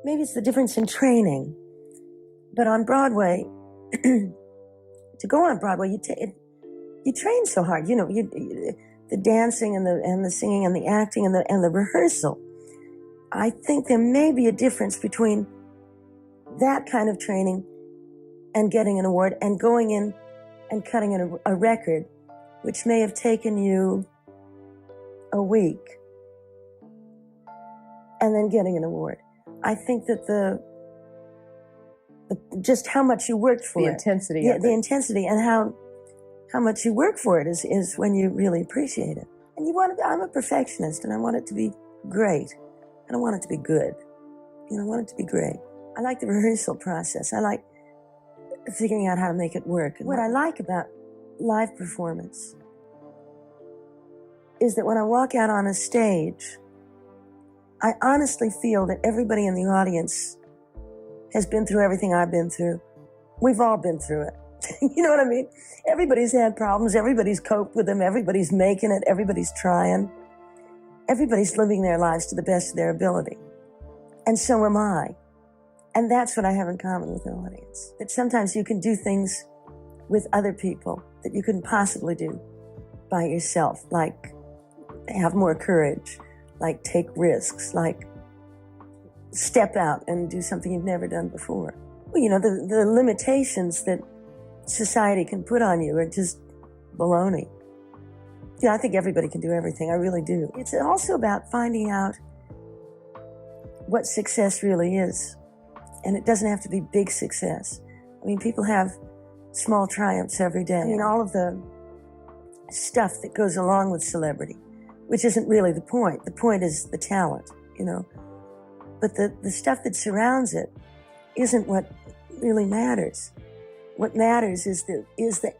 maybe it's the difference in training. But on Broadway, to go on Broadway, you train so hard. You know, the dancing and the singing and the acting and the rehearsal. I think there may be a difference between that kind of training and getting an award and going in and cutting a record, which may have taken you a week, and then getting an award. I think that the just how much you worked for the it. Intensity of the it. intensity and how much you work for it is when you really appreciate it. And I'm a perfectionist, and I want it to be great. I don't want it to be good. You know, I want it to be great. I like the rehearsal process. I like figuring out how to make it work. And what I like about live performance is that when I walk out on a stage, I honestly feel that everybody in the audience has been through everything I've been through. We've all been through it. You know what I mean? Everybody's had problems. Everybody's coped with them. Everybody's making it. Everybody's trying. Everybody's living their lives to the best of their ability. And so am I. And that's what I have in common with the audience. That sometimes you can do things with other people that you couldn't possibly do by yourself, like have more courage, like take risks, like step out and do something you've never done before. Well, you know, the limitations that society can put on you are just baloney. Yeah, I think everybody can do everything. I really do. It's also about finding out what success really is. And it doesn't have to be big success. I mean, people have small triumphs every day. I mean, all of the stuff that goes along with celebrity, which isn't really the point. The point is the talent, you know. But the stuff that surrounds it isn't what really matters. What matters is the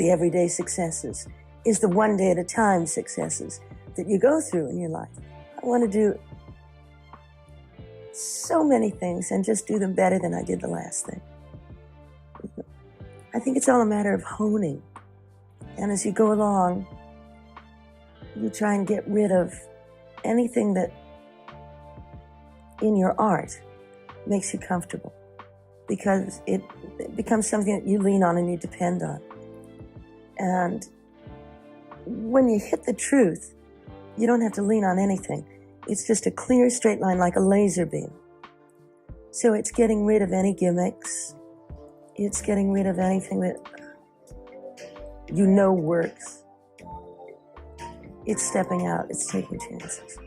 everyday successes, is the one day at a time successes that you go through in your life. I want to do so many things and just do them better than I did the last thing. I think it's all a matter of honing. And as you go along, you try and get rid of anything that in your art makes you comfortable, because it becomes something that you lean on and you depend on. And when you hit the truth, you don't have to lean on anything. It's just a clear straight line like a laser beam. So it's getting rid of any gimmicks. It's getting rid of anything that you know works. It's stepping out. It's taking chances.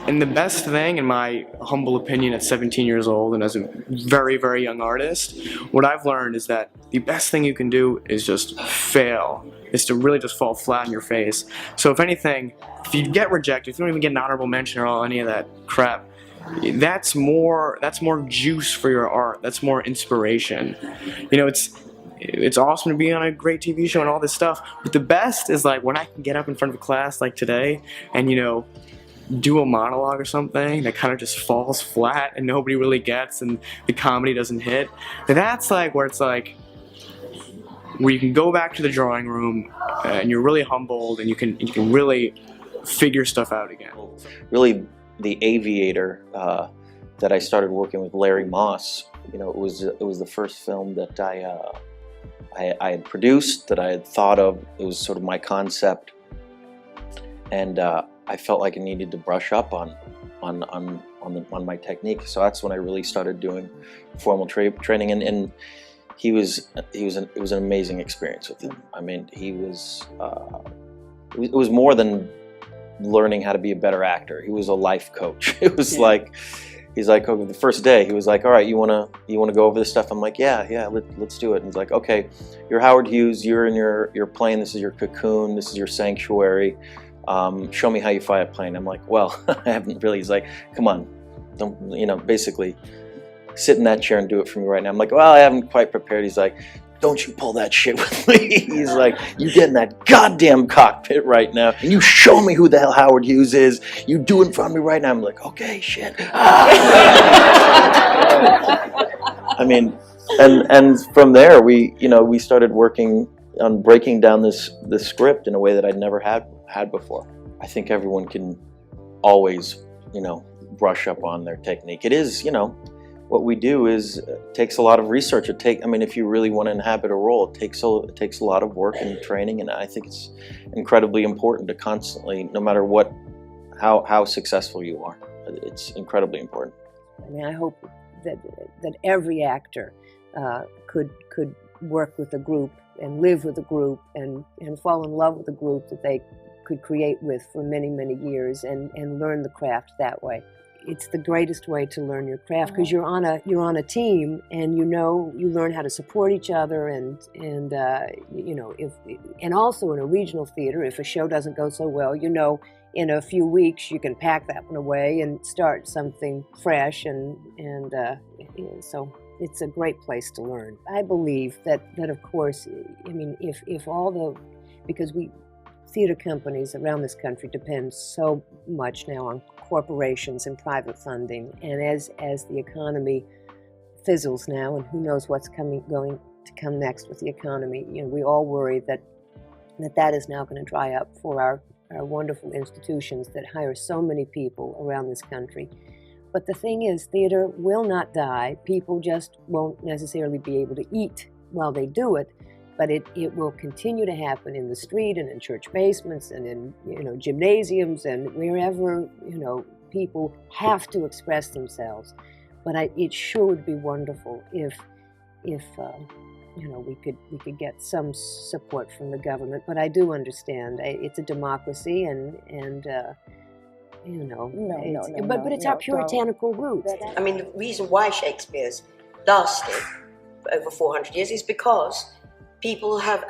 And the best thing, in my humble opinion, at 17 years old and as a very, very young artist, what I've learned is that the best thing you can do is just fail. Is to really just fall flat on your face. So if anything, if you get rejected, if you don't even get an honorable mention or all any of that crap, that's more juice for your art. That's more inspiration. You know, it's awesome to be on a great TV show and all this stuff, but the best is like when I can get up in front of a class like today and, you know, do a monologue or something that kind of just falls flat and nobody really gets and the comedy doesn't hit. That's like where it's like where you can go back to the drawing room and you're really humbled and you can really figure stuff out again. Really, The Aviator that I started working with Larry Moss, you know, it was the first film that I had produced, that I had thought of. It was sort of my concept, and I felt like I needed to brush up on my technique. So that's when I really started doing formal training, and it was an amazing experience with him. I mean, it was more than learning how to be a better actor. He was a life coach. It was like, he's like, okay, the first day he was like, all right, you wanna go over this stuff? I'm like, yeah, let's do it. And he's like, okay, you're Howard Hughes, you're in your plane, this is your cocoon, this is your sanctuary. Show me how you fly a plane. I'm like, well, I haven't really. He's like, come on, don't, you know, basically sit in that chair and do it for me right now. I'm like, well, I haven't quite prepared. He's like, don't you pull that shit with me. He's like, you get in that goddamn cockpit right now and you show me who the hell Howard Hughes is. You do it in front of me right now. I'm like, okay, shit. I mean, and from there we started working on breaking down this script in a way that I'd never had before. I think everyone can always, you know, brush up on their technique. It is, you know, what we do is takes a lot of research. I mean, if you really want to inhabit a role, it takes a lot of work and training, and I think it's incredibly important to constantly, no matter how successful you are, it's incredibly important. I mean, I hope that every actor could work with a group and live with a group and fall in love with a group that they could create with for many, many years and learn the craft that way. It's the greatest way to learn your craft, because you're on a team, and you learn how to support each other, and also in a regional theater, if a show doesn't go so well, in a few weeks you can pack that one away and start something fresh, and so it's a great place to learn. I believe that of course, I mean, because theater companies around this country depend so much now on corporations and private funding, and as the economy fizzles now, and who knows what's going to come next with the economy, we all worry that is now going to dry up for our wonderful institutions that hire so many people around this country. But the thing is, theater will not die. People just won't necessarily be able to eat while they do it, but it will continue to happen in the street and in church basements and in gymnasiums and wherever people have to express themselves. But it sure would be wonderful if we could get some support from the government. But I do understand it's a democracy, but it's our puritanical roots. I mean, the reason why Shakespeare's lasted for over 400 years is because people have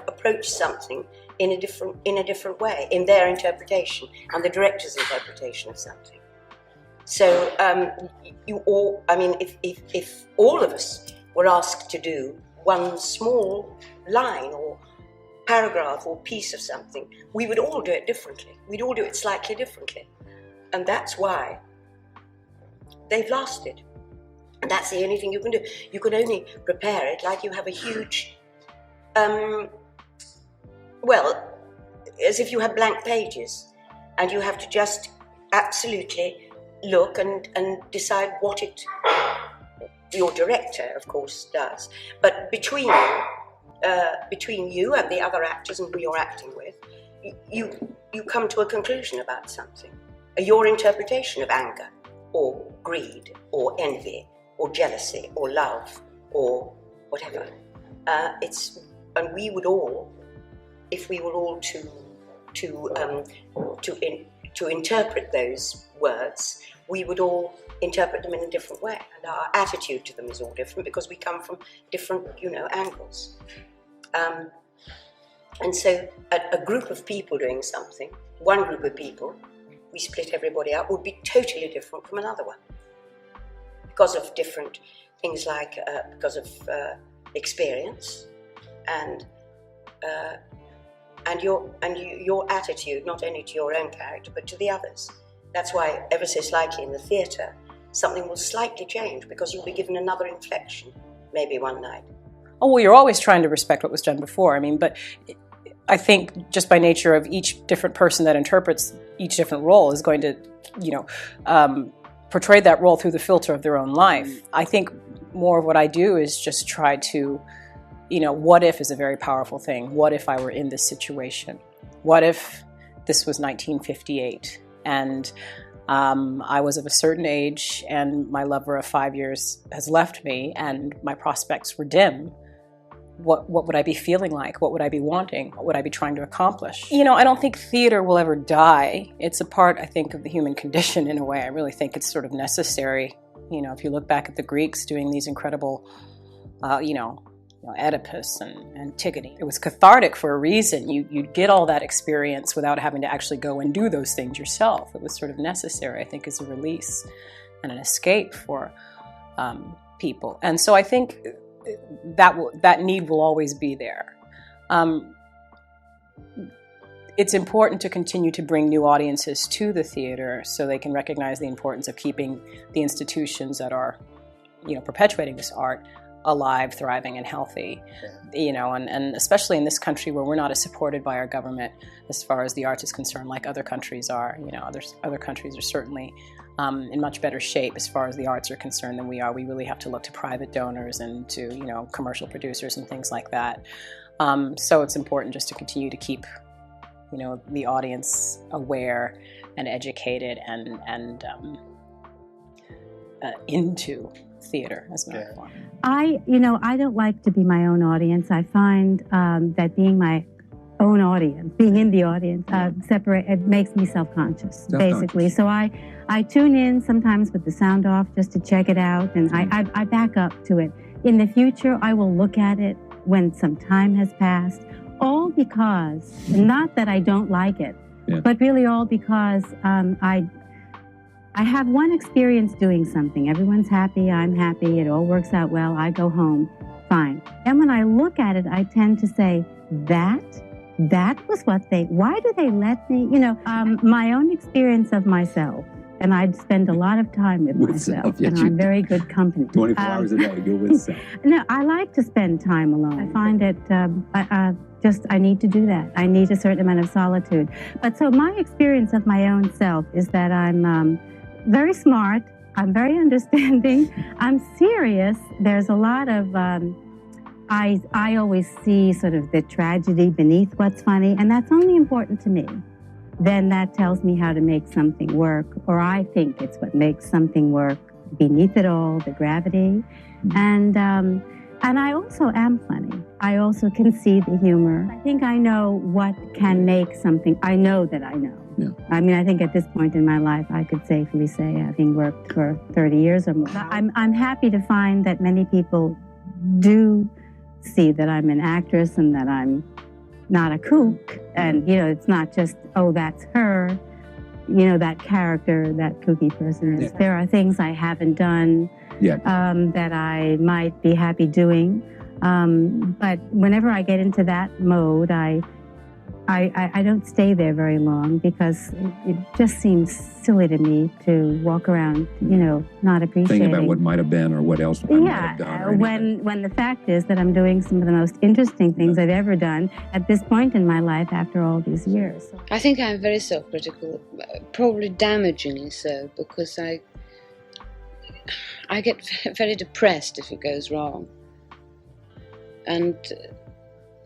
approached something in a different way, in their interpretation and the director's interpretation of something. So if all of us were asked to do one small line or paragraph or piece of something, we would all do it differently. We'd all do it slightly differently. And that's why they've lasted. And that's the only thing you can do. You can only prepare it like you have a huge, as if you have blank pages, and you have to just absolutely look and decide what your director, of course, does. But between you and the other actors and who you're acting with, you come to a conclusion about something. Your interpretation of anger, or greed, or envy, or jealousy, or love, or whatever. And we would all, if we were all to interpret those words, we would all interpret them in a different way, and our attitude to them is all different because we come from different, angles. And so a group of people doing something, one group of people, we split everybody up, would be totally different from another one because of different things, like because of experience and your attitude, not only to your own character but to the others. That's why ever so slightly in the theatre something will slightly change, because you'll be given another inflection maybe one night. Oh, well, you're always trying to respect what was done before. I mean, but I think just by nature of each different person that interprets each different role is going to, portray that role through the filter of their own life. I think more of what I do is just try to, what if is a very powerful thing. What if I were in this situation? What if this was 1958 and I was of a certain age and my lover of 5 years has left me and my prospects were dim? What would I be feeling like? What would I be wanting? What would I be trying to accomplish? I don't think theater will ever die. It's a part, I think, of the human condition in a way. I really think it's sort of necessary. If you look back at the Greeks doing these incredible, Oedipus and Antigone, it was cathartic for a reason. You'd get all that experience without having to actually go and do those things yourself. It was sort of necessary, I think, as a release and an escape for people. And so I think that need will always be there. It's important to continue to bring new audiences to the theater so they can recognize the importance of keeping the institutions that are, perpetuating this art alive, thriving, and healthy. You know, and especially in this country where we're not as supported by our government as far as the arts is concerned, like other countries are. You know, other countries are certainly in much better shape as far as the arts are concerned than we are. We really have to look to private donors and to, you know, commercial producers and things like that. So it's important just to continue to keep, you know, the audience aware and educated and into theater as an art form. I don't like to be my own audience. I find that being my own audience, being in the audience, it makes me self-conscious, basically. So I tune in sometimes with the sound off just to check it out, and I back up to it. In the future, I will look at it when some time has passed, all because, not that I don't like it, but really all because I have one experience doing something. Everyone's happy, I'm happy, it all works out well, I go home, fine. And when I look at it, I tend to say, that was why do they let me, you know, my own experience of myself, and I'd spend a lot of time with myself, and I'm very good company. 24 hours a day, you're with self. No, I like to spend time alone. I find it, I need to do that. I need a certain amount of solitude. But so my experience of my own self is that I'm very smart, I'm very understanding, I'm serious. There's a lot of, I always see sort of the tragedy beneath what's funny, and that's only important to me. Then that tells me how to make something work, or I think it's what makes something work beneath it all, the gravity. And I also am funny. I also can see the humor. I think I know what can make something, I know that I know. Yeah. I mean, I think at this point in my life, I could safely say, having worked for 30 years or more, I'm happy to find that many people do see that I'm an actress and that I'm not a kook. And, you know, it's not just, oh, that's her, you know, that character, that kooky person. Yeah. There are things I haven't done that I might be happy doing. But whenever I get into that mode, I don't stay there very long, because it just seems silly to me to walk around, you know, not appreciating. Thinking about what might have been or what else I might have done. When the fact is that I'm doing some of the most interesting things I've ever done at this point in my life after all these years. I think I'm very self-critical, probably damagingly so, because I get very depressed if it goes wrong. And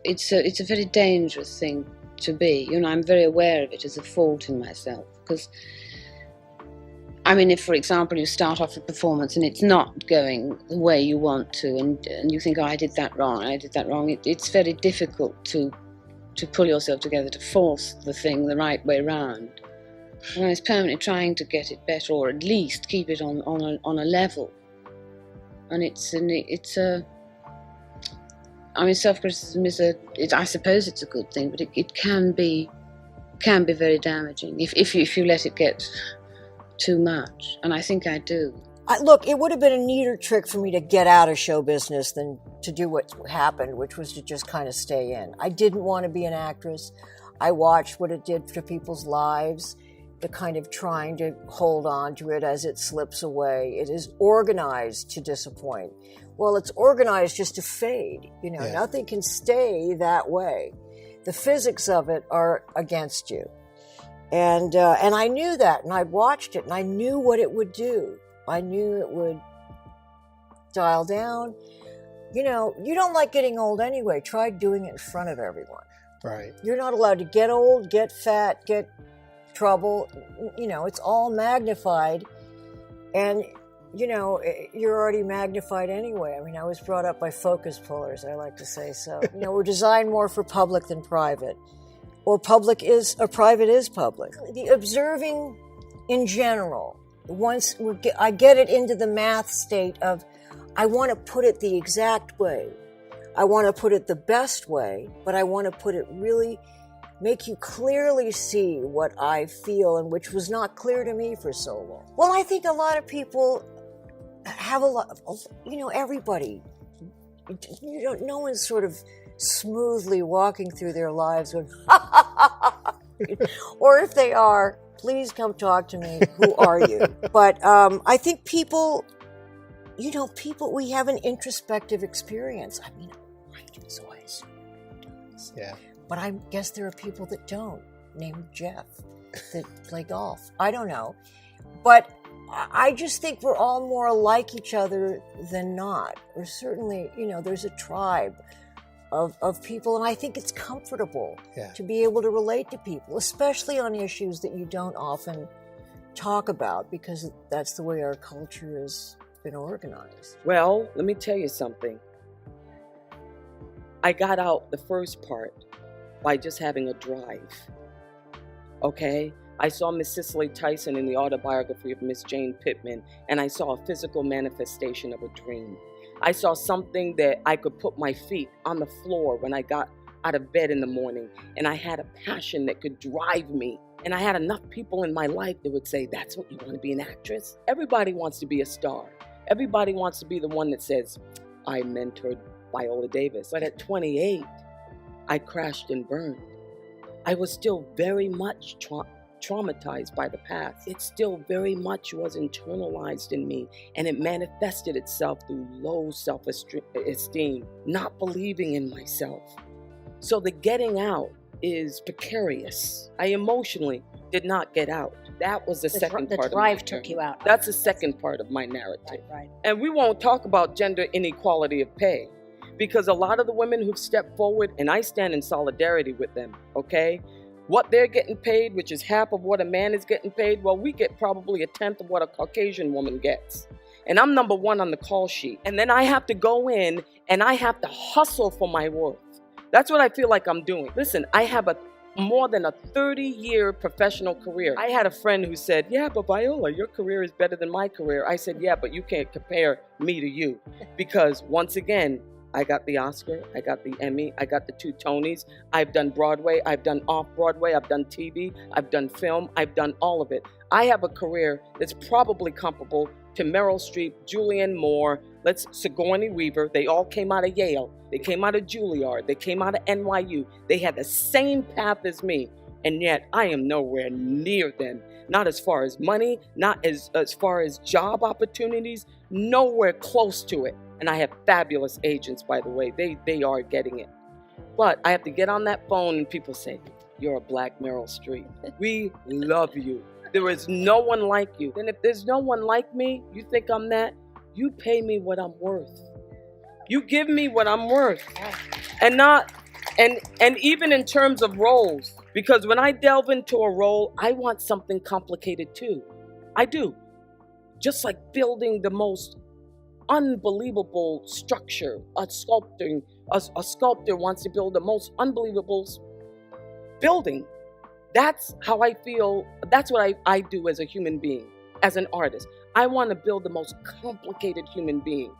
it's a very dangerous thing to be. You know, I'm very aware of it as a fault in myself, because, I mean, if, for example, you start off a performance and it's not going the way you want to, and you think, oh, I did that wrong, it's very difficult to pull yourself together to force the thing the right way round. And I was permanently trying to get it better, or at least keep it on a level. And I mean, self-criticism I suppose it's a good thing, but it can be very damaging if you let it get too much, and I think I do. Look, it would have been a neater trick for me to get out of show business than to do what happened, which was to just kind of stay in. I didn't want to be an actress. I watched what it did to people's lives, the kind of trying to hold on to it as it slips away. It is organized to disappoint. Well, it's organized just to fade. You know, Nothing can stay that way. The physics of it are against you. And I knew that, and I watched it, and I knew what it would do. I knew it would dial down. You know, you don't like getting old anyway. Try doing it in front of everyone. Right. You're not allowed to get old, get fat, get trouble. You know, it's all magnified. And, you know, you're already magnified anyway. I mean, I was brought up by focus pullers, I like to say so. You know, we're designed more for public than private. Or private is public. The observing in general, once I get it into the math state of, I want to put it the exact way. I want to put it the best way, but I want to put it really, make you clearly see what I feel, and which was not clear to me for so long. Well, I think a lot of people have everybody, no one's sort of smoothly walking through their lives going, or if they are, please come talk to me. Who are you? But I think people you know, people, we have an introspective experience. I mean, I do, so I assume everyone does. Yeah. But I guess there are people that don't, named Jeff, that play golf. I don't know. But I just think we're all more alike each other than not. Or certainly, you know, there's a tribe of people, and I think it's comfortable to be able to relate to people, especially on issues that you don't often talk about, because that's the way our culture has been organized. Well, let me tell you something. I got out the first part by just having a drive. Okay? I saw Miss Cicely Tyson in the autobiography of Miss Jane Pittman, and I saw a physical manifestation of a dream. I saw something that I could put my feet on the floor when I got out of bed in the morning, and I had a passion that could drive me. And I had enough people in my life that would say, that's what you want to be, an actress? Everybody wants to be a star. Everybody wants to be the one that says, I mentored Viola Davis. But at 28, I crashed and burned. I was still very much traumatized by the past. It still very much was internalized in me, and it manifested itself through low self-esteem, not believing in myself. So the getting out is precarious. I emotionally did not get out. That was the second part of my The drive took you out. That's the second part of my narrative. Right. And we won't talk about gender inequality of pay, because a lot of the women who've stepped forward, and I stand in solidarity with them, okay? What they're getting paid, which is half of what a man is getting paid, well, we get probably a tenth of what a Caucasian woman gets. And I'm number one on the call sheet. And then I have to go in and I have to hustle for my worth. That's what I feel like I'm doing. Listen, I have more than a 30-year professional career. I had a friend who said, yeah, but Viola, your career is better than my career. I said, yeah, but you can't compare me to you. Because once again, I got the Oscar, I got the Emmy, I got the 2 Tonys. I've done Broadway, I've done off-Broadway, I've done TV, I've done film, I've done all of it. I have a career that's probably comparable to Meryl Streep, Julianne Moore, Sigourney Weaver. They all came out of Yale. They came out of Juilliard. They came out of NYU. They had the same path as me, and yet I am nowhere near them. Not as far as money, not as far as job opportunities, nowhere close to it. And I have fabulous agents, by the way. They are getting it. But I have to get on that phone and people say, you're a black Meryl Streep. We love you. There is no one like you. And if there's no one like me, you think I'm that, you pay me what I'm worth. You give me what I'm worth. And even in terms of roles, because when I delve into a role, I want something complicated too. I do. Just like building the most unbelievable structure. A sculptor wants to build the most unbelievable building. That's how I feel. That's what I do as a human being, as an artist. I want to build the most complicated human being.